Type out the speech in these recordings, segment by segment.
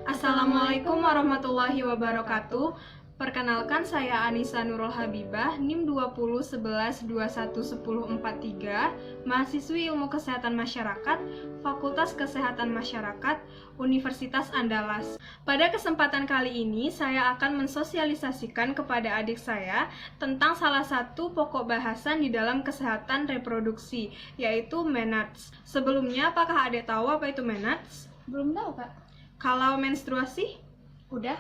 Assalamualaikum warahmatullahi wabarakatuh. Perkenalkan, saya Anissa Nurul Habibah, NIM 2011211043, mahasiswi Ilmu Kesehatan Masyarakat, Fakultas Kesehatan Masyarakat, Universitas Andalas. Pada kesempatan kali ini, saya akan mensosialisasikan kepada adik saya tentang salah satu pokok bahasan di dalam kesehatan reproduksi, yaitu MENARS. Sebelumnya, apakah adik tahu apa itu MENARS? Belum tahu, Kak. Kalau menstruasi? Udah?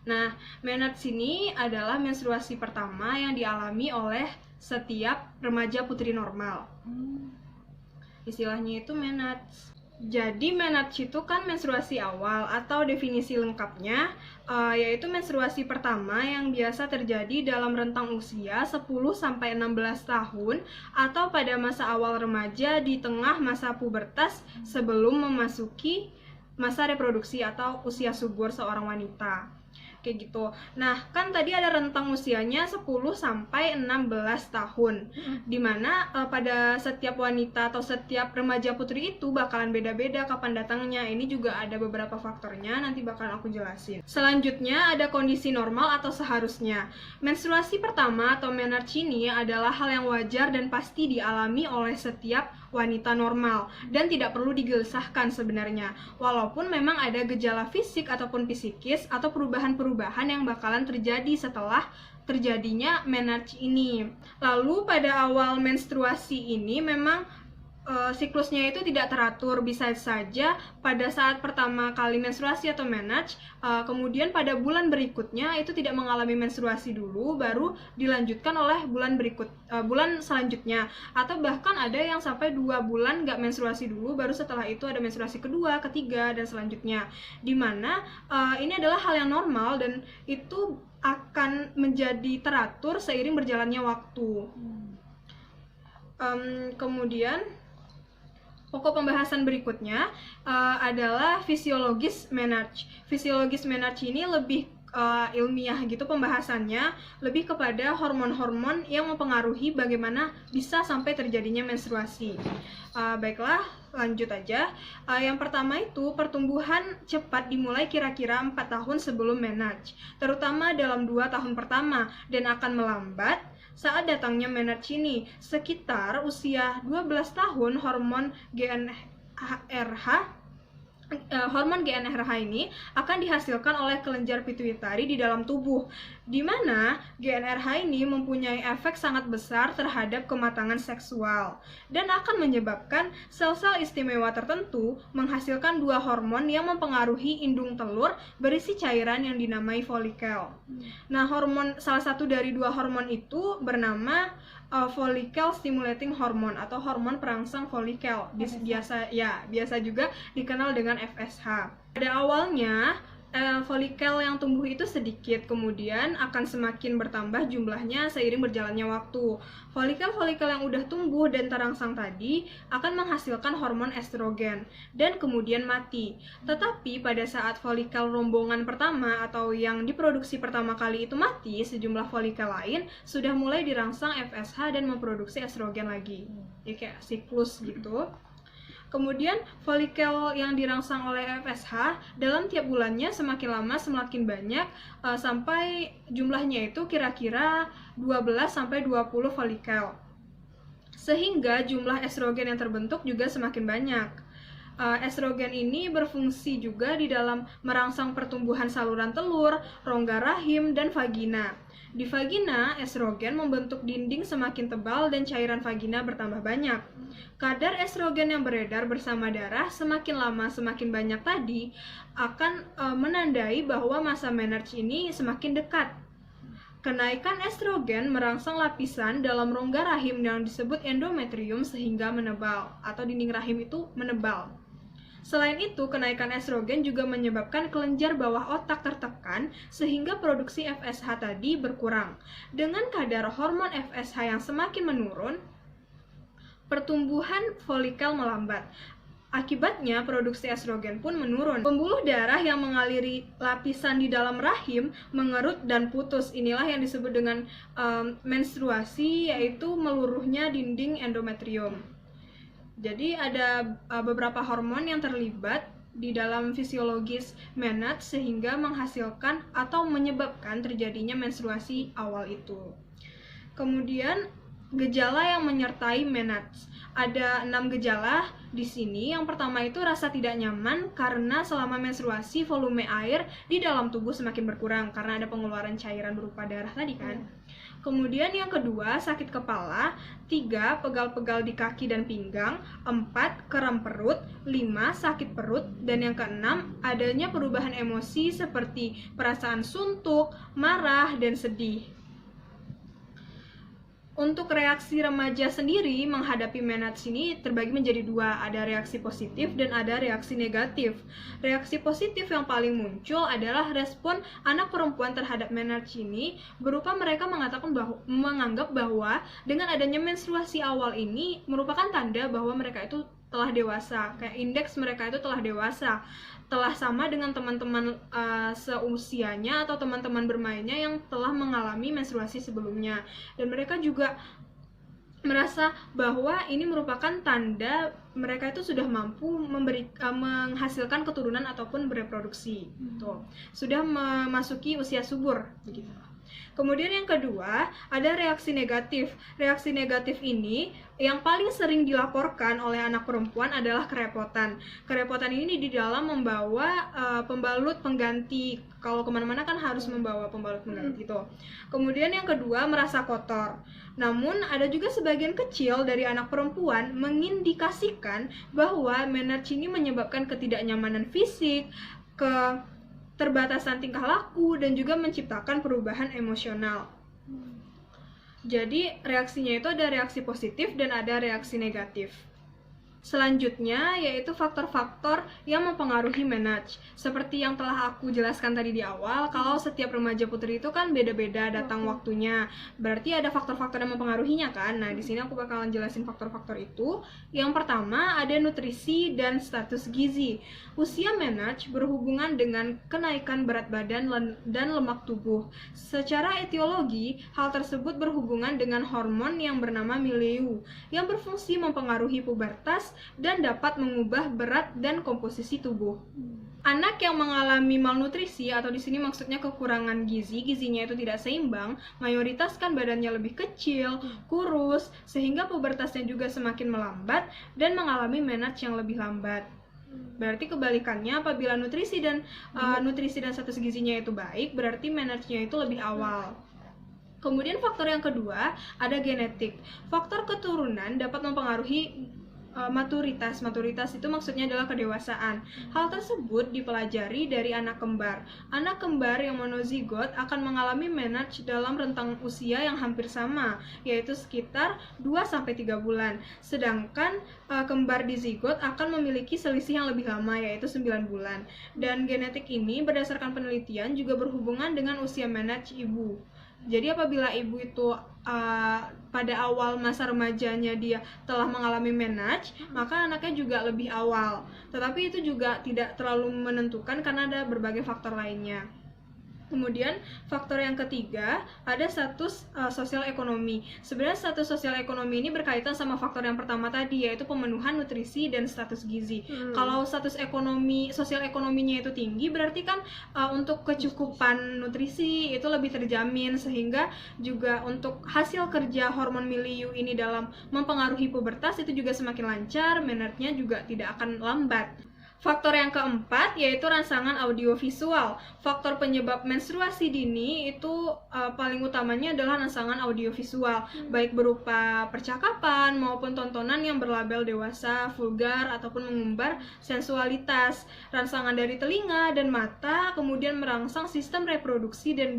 Nah, MENARS ini adalah menstruasi pertama yang dialami oleh setiap remaja putri normal. Istilahnya itu MENARS. Jadi MENARS itu kan menstruasi awal atau definisi lengkapnya yaitu menstruasi pertama yang biasa terjadi dalam rentang usia 10-16 tahun atau pada masa awal remaja di tengah masa pubertas sebelum memasuki masa reproduksi atau usia subur seorang wanita. Kayak gitu. Nah, kan tadi ada rentang usianya 10-16 tahun. Dimana pada setiap wanita atau setiap remaja putri itu bakalan beda-beda kapan datangnya. Ini juga ada beberapa faktornya, nanti bakalan aku jelasin. Selanjutnya ada kondisi normal atau seharusnya. Menstruasi pertama atau MENARS ini adalah hal yang wajar dan pasti dialami oleh setiap wanita normal dan tidak perlu digelisahkan sebenarnya, walaupun memang ada gejala fisik ataupun psikis atau perubahan-perubahan yang bakalan terjadi setelah terjadinya MENARS ini. Lalu pada awal menstruasi ini memang siklusnya itu tidak teratur, bisa saja pada saat pertama kali menstruasi atau MENARS, kemudian pada bulan berikutnya itu tidak mengalami menstruasi dulu, baru dilanjutkan oleh bulan selanjutnya, atau bahkan ada yang sampai 2 bulan nggak menstruasi dulu, baru setelah itu ada menstruasi kedua, ketiga, dan selanjutnya. Dimana ini adalah hal yang normal dan itu akan menjadi teratur seiring berjalannya waktu. Kemudian pokok pembahasan berikutnya adalah fisiologis MENARS. Fisiologis MENARS ini lebih ilmiah gitu pembahasannya, lebih kepada hormon-hormon yang mempengaruhi bagaimana bisa sampai terjadinya menstruasi. Baiklah, lanjut aja. Yang pertama itu pertumbuhan cepat dimulai kira-kira 4 tahun sebelum MENARS, terutama dalam 2 tahun pertama, dan akan melambat saat datangnya MENARS ini. Sekitar usia 12 tahun hormon GnRH ini akan dihasilkan oleh kelenjar pituitari di dalam tubuh, di mana GnRH ini mempunyai efek sangat besar terhadap kematangan seksual dan akan menyebabkan sel-sel istimewa tertentu menghasilkan 2 hormon yang mempengaruhi indung telur berisi cairan yang dinamai folikel. Nah, salah satu dari 2 hormon itu bernama follicle stimulating hormone atau hormon perangsang folikel, biasa juga dikenal dengan FSH. Pada awalnya folikel yang tumbuh itu sedikit, kemudian akan semakin bertambah jumlahnya seiring berjalannya waktu. Folikel-folikel yang udah tumbuh dan terangsang tadi akan menghasilkan hormon estrogen dan kemudian mati. Tetapi pada saat folikel rombongan pertama atau yang diproduksi pertama kali itu mati, sejumlah folikel lain sudah mulai dirangsang FSH dan memproduksi estrogen lagi. Jadi kayak siklus gitu. Kemudian folikel yang dirangsang oleh FSH dalam tiap bulannya semakin lama semakin banyak, sampai jumlahnya itu kira-kira 12-20 folikel. Sehingga jumlah estrogen yang terbentuk juga semakin banyak. Estrogen ini berfungsi juga di dalam merangsang pertumbuhan saluran telur, rongga rahim, dan vagina. Di vagina, estrogen membentuk dinding semakin tebal dan cairan vagina bertambah banyak. Kadar estrogen yang beredar bersama darah semakin lama semakin banyak tadi akan menandai bahwa masa MENARS ini semakin dekat. Kenaikan estrogen merangsang lapisan dalam rongga rahim yang disebut endometrium sehingga menebal, atau dinding rahim itu menebal. Selain itu, kenaikan estrogen juga menyebabkan kelenjar bawah otak tertekan sehingga produksi FSH tadi berkurang. Dengan kadar hormon FSH yang semakin menurun, pertumbuhan folikel melambat. Akibatnya, produksi estrogen pun menurun. Pembuluh darah yang mengaliri lapisan di dalam rahim mengerut dan putus. Inilah yang disebut dengan menstruasi, yaitu meluruhnya dinding endometrium. Jadi ada beberapa hormon yang terlibat di dalam fisiologis menarche sehingga menghasilkan atau menyebabkan terjadinya menstruasi awal itu. Kemudian gejala yang menyertai menarche. Ada 6 gejala di sini. Yang pertama itu rasa tidak nyaman karena selama menstruasi volume air di dalam tubuh semakin berkurang karena ada pengeluaran cairan berupa darah tadi kan. Kemudian yang kedua, sakit kepala. 3, pegal-pegal di kaki dan pinggang. 4, kram perut. 5, sakit perut. Dan yang keenam, adanya perubahan emosi seperti perasaan suntuk, marah, dan sedih. Untuk reaksi remaja sendiri menghadapi menarche ini terbagi menjadi 2, ada reaksi positif dan ada reaksi negatif. Reaksi positif yang paling muncul adalah respon anak perempuan terhadap menarche ini berupa mereka menganggap bahwa dengan adanya menstruasi awal ini merupakan tanda bahwa mereka itu telah dewasa, kayak indeks mereka itu telah dewasa, telah sama dengan teman-teman seusianya atau teman-teman bermainnya yang telah mengalami menstruasi sebelumnya. Dan mereka juga merasa bahwa ini merupakan tanda mereka itu sudah mampu menghasilkan keturunan ataupun bereproduksi. Sudah memasuki usia subur begitu. Kemudian yang kedua, ada reaksi negatif. Reaksi negatif ini yang paling sering dilaporkan oleh anak perempuan adalah kerepotan. Kerepotan ini di dalam membawa pembalut pengganti. Kalau kemana-mana kan harus membawa pembalut pengganti itu. Kemudian yang kedua, merasa kotor. Namun ada juga sebagian kecil dari anak perempuan mengindikasikan bahwa menarche ini menyebabkan ketidaknyamanan fisik, keterbatasan tingkah laku, dan juga menciptakan perubahan emosional. Jadi reaksinya itu ada reaksi positif dan ada reaksi negatif. Selanjutnya yaitu faktor-faktor yang mempengaruhi menarche. Seperti yang telah aku jelaskan tadi di awal, kalau setiap remaja putri itu kan beda-beda datang waktunya. Berarti ada faktor-faktor yang mempengaruhinya kan. Nah, di sini aku bakalan jelasin faktor-faktor itu. Yang pertama ada nutrisi dan status gizi. Usia menarche berhubungan dengan kenaikan berat badan dan lemak tubuh. Secara etiologi, hal tersebut berhubungan dengan hormon yang bernama milieu yang berfungsi mempengaruhi pubertas dan dapat mengubah berat dan komposisi tubuh. Anak yang mengalami malnutrisi atau di sini maksudnya kekurangan gizinya itu tidak seimbang, mayoritas kan badannya lebih kecil, kurus, sehingga pubertasnya juga semakin melambat dan mengalami menarche yang lebih lambat. Berarti kebalikannya, apabila nutrisi dan status gizinya itu baik, berarti menarche-nya itu lebih awal. Kemudian faktor yang kedua ada genetik. Faktor keturunan dapat mempengaruhi maturitas. Maturitas itu maksudnya adalah kedewasaan. Hal tersebut dipelajari dari anak kembar. Anak kembar yang monozigot akan mengalami menarche dalam rentang usia yang hampir sama, yaitu sekitar 2-3 bulan. Sedangkan kembar dizigot akan memiliki selisih yang lebih lama, yaitu 9 bulan. Dan genetik ini berdasarkan penelitian juga berhubungan dengan usia menarche ibu. Jadi apabila ibu itu pada awal masa remajanya dia telah mengalami menarche, maka anaknya juga lebih awal. Tetapi itu juga tidak terlalu menentukan karena ada berbagai faktor lainnya. Kemudian faktor yang ketiga ada status sosial ekonomi. Sebenarnya status sosial ekonomi ini berkaitan sama faktor yang pertama tadi, yaitu pemenuhan nutrisi dan status gizi. Kalau status ekonomi, sosial ekonominya itu tinggi, berarti kan untuk kecukupan nutrisi itu lebih terjamin, sehingga juga untuk hasil kerja hormon milieu ini dalam mempengaruhi pubertas itu juga semakin lancar, menarche-nya juga tidak akan lambat. Faktor yang keempat yaitu rangsangan audiovisual. Faktor penyebab menstruasi dini itu paling utamanya adalah rangsangan audiovisual, baik berupa percakapan maupun tontonan yang berlabel dewasa, vulgar, ataupun mengumbar sensualitas. Rangsangan dari telinga dan mata kemudian merangsang sistem reproduksi dan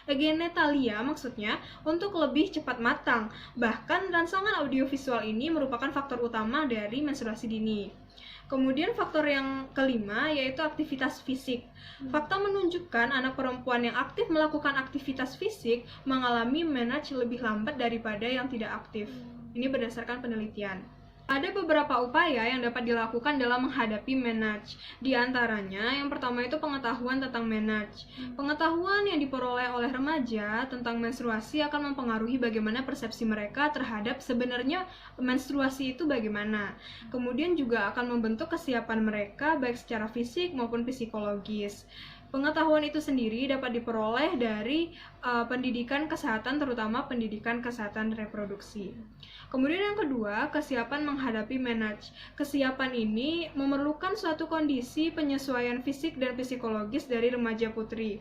genetalia maksudnya untuk lebih cepat matang. Bahkan rangsangan audiovisual ini merupakan faktor utama dari menstruasi dini. Kemudian faktor yang kelima yaitu aktivitas fisik. Fakta menunjukkan anak perempuan yang aktif melakukan aktivitas fisik mengalami menarche lebih lambat daripada yang tidak aktif. Ini berdasarkan penelitian. Ada beberapa upaya yang dapat dilakukan dalam menghadapi menarche. Di antaranya, yang pertama itu pengetahuan tentang menarche. Pengetahuan yang diperoleh oleh remaja tentang menstruasi akan mempengaruhi bagaimana persepsi mereka terhadap sebenarnya menstruasi itu bagaimana. Kemudian juga akan membentuk kesiapan mereka baik secara fisik maupun psikologis. Pengetahuan itu sendiri dapat diperoleh dari pendidikan kesehatan, terutama pendidikan kesehatan reproduksi. Kemudian yang kedua, kesiapan menghadapi menarche. Kesiapan ini memerlukan suatu kondisi penyesuaian fisik dan psikologis dari remaja putri.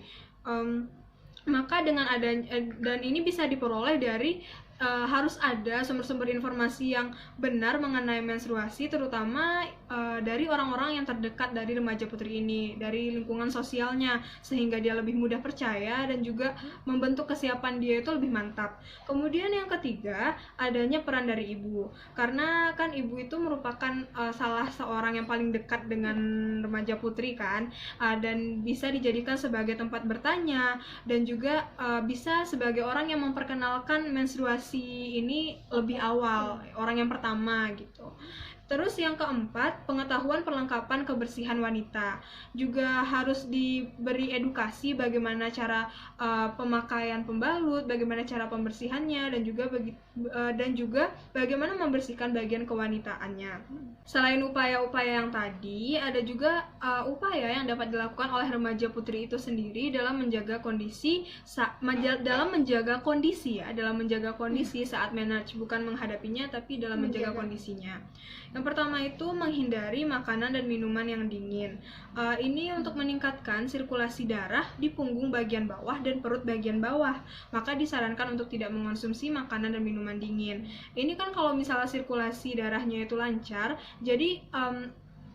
Maka dengan adanya dan ini bisa diperoleh dari harus ada sumber-sumber informasi yang benar mengenai menstruasi, terutama dari orang-orang yang terdekat dari remaja putri ini, dari lingkungan sosialnya, sehingga dia lebih mudah percaya dan juga membentuk kesiapan dia itu lebih mantap. Kemudian yang ketiga, adanya peran dari ibu, karena kan ibu itu merupakan salah seorang yang paling dekat dengan remaja putri kan, dan bisa dijadikan sebagai tempat bertanya dan juga bisa sebagai orang yang memperkenalkan menstruasi ini lebih awal, orang yang pertama gitu. Terus yang keempat, pengetahuan perlengkapan kebersihan wanita. Juga harus diberi edukasi bagaimana cara pemakaian pembalut, bagaimana cara pembersihannya, dan juga bagaimana membersihkan bagian kewanitaannya. Selain upaya-upaya yang tadi, ada juga upaya yang dapat dilakukan oleh remaja putri itu sendiri dalam menjaga kondisi saat menarche, bukan menghadapinya tapi dalam menjaga kondisinya. Yang pertama itu menghindari makanan dan minuman yang dingin. Ini untuk meningkatkan sirkulasi darah di punggung bagian bawah dan perut bagian bawah. Maka disarankan untuk tidak mengonsumsi makanan dan minuman dingin. Ini kan kalau misalnya sirkulasi darahnya itu lancar, jadi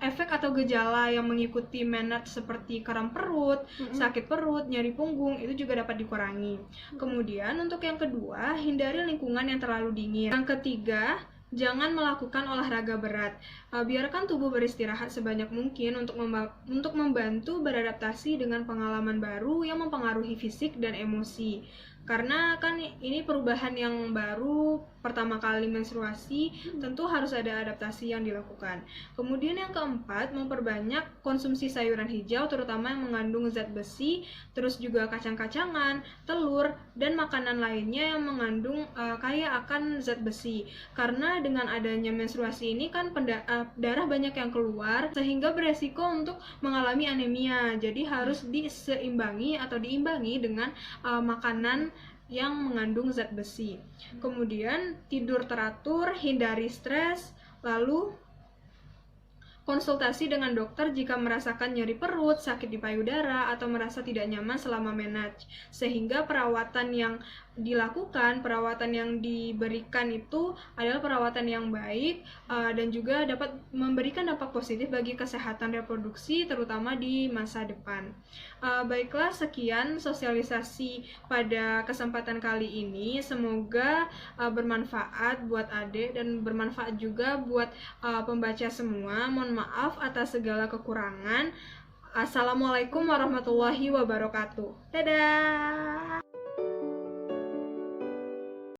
efek atau gejala yang mengikuti menarche seperti kram perut, sakit perut, nyeri punggung itu juga dapat dikurangi. Kemudian untuk yang kedua, hindari lingkungan yang terlalu dingin. Yang ketiga, jangan melakukan olahraga berat. Biarkan tubuh beristirahat sebanyak mungkin untuk membantu beradaptasi dengan pengalaman baru yang mempengaruhi fisik dan emosi. Karena kan ini perubahan yang baru, pertama kali menstruasi, tentu harus ada adaptasi yang dilakukan. Kemudian yang keempat, memperbanyak konsumsi sayuran hijau, terutama yang mengandung zat besi, terus juga kacang-kacangan, telur, dan makanan lainnya yang mengandung kaya akan zat besi. Karena dengan adanya menstruasi ini kan darah banyak yang keluar, sehingga beresiko untuk mengalami anemia. Jadi harus diimbangi dengan makanan yang mengandung zat besi. Kemudian tidur teratur, hindari stres, lalu konsultasi dengan dokter jika merasakan nyeri perut, sakit di payudara, atau merasa tidak nyaman selama menarche. Sehingga perawatan yang perawatan yang diberikan itu adalah perawatan yang baik dan juga dapat memberikan dampak positif bagi kesehatan reproduksi, terutama di masa depan. Baiklah, sekian sosialisasi pada kesempatan kali ini. Semoga bermanfaat buat adik dan bermanfaat juga buat pembaca semua. Mohon maaf atas segala kekurangan. Assalamualaikum warahmatullahi wabarakatuh. Dadah.